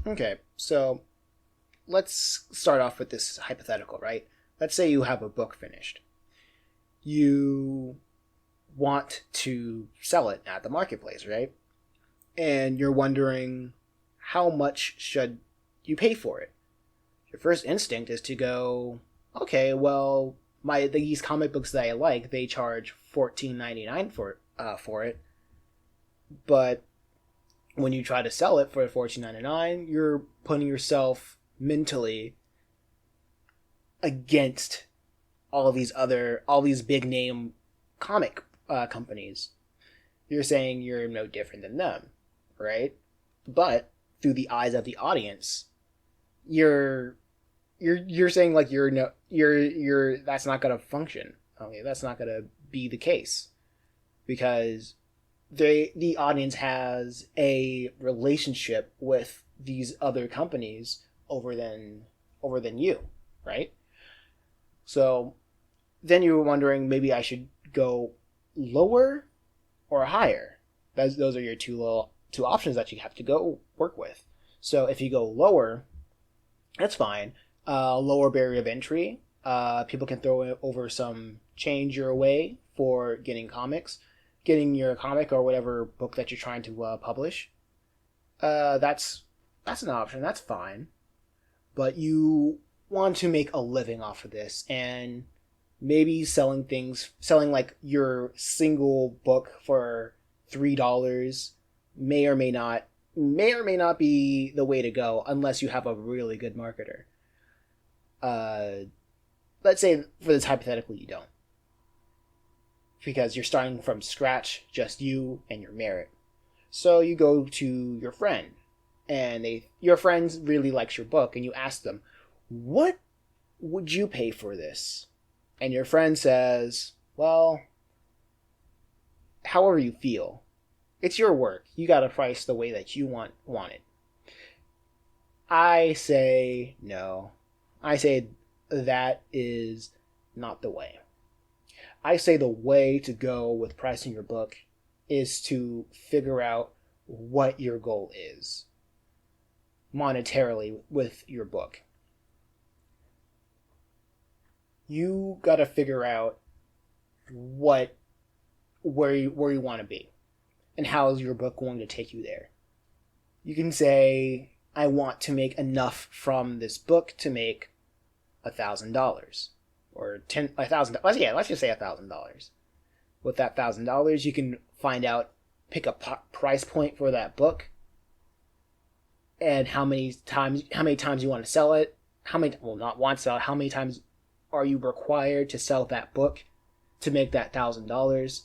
Okay, so let's start off with this hypothetical, right? Let's say you have a book finished. You want to sell it at the marketplace, right? And you're wondering how much should you pay for it? Your first instinct is to go, okay, well, these comic books that I like, they charge $14.99 for it, but when you try to sell it for $14.99, you're putting yourself mentally against all these big name comic companies. You're saying you're no different than them, right? But through the eyes of the audience, you're you're saying like you're no you're that's not gonna function. Okay, that's not gonna be the case because the audience has a relationship with these other companies over than you, right? So then you were wondering maybe I should go lower or higher. Those are your two options that you have to go work with. So if you go lower, that's fine. Lower barrier of entry. People can throw over some change your way for getting your comic or whatever book that you're trying to publish. That's an option. That's fine. But you want to make a living off of this, and maybe selling like your single book for $3 may or may not be the way to go unless you have a really good marketer. Uh, let's say for this hypothetically you don't, because you're starting from scratch, just you and your merit. So you go to your friend, and your friend really likes your book, and you ask them, "What would you pay for this?" And your friend says, "Well, however you feel. It's your work. You got to price the way that you want it." I say no. I say that is not the way. I say the way to go with pricing your book is to figure out what your goal is monetarily with your book. You got to figure out what where you want to be and how is your book going to take you there. You can say I want to make enough from this book to make $1,000 or 10,000. Yeah, let's just say $1,000. With that $1,000, you can pick a price point for that book, and how many times you want to sell it. Not want to sell it. How many times are you required to sell that book to make that $1,000?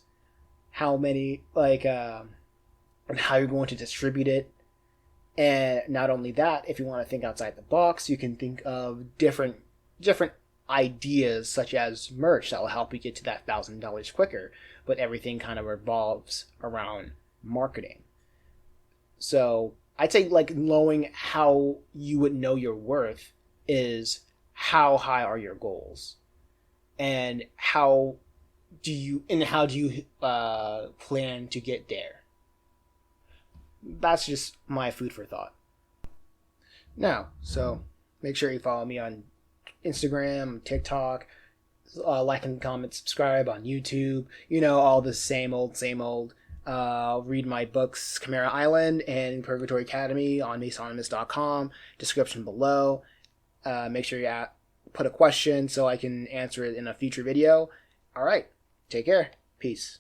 How many and how you're going to distribute it. And not only that, if you want to think outside the box, you can think of different ideas such as merch that will help you get to that $1,000 quicker. But everything kind of revolves around marketing. So I'd say like knowing how you would know your worth is how high are your goals, and how do you plan to get there. That's just my food for thought. Now, so make sure you follow me on Instagram, TikTok, like and comment, subscribe on YouTube. You know, all the same old. Read my books, Chimera Island and Purgatory Academy on Masonymous.com. Description below. Make sure you put a question so I can answer it in a future video. All right, take care. Peace.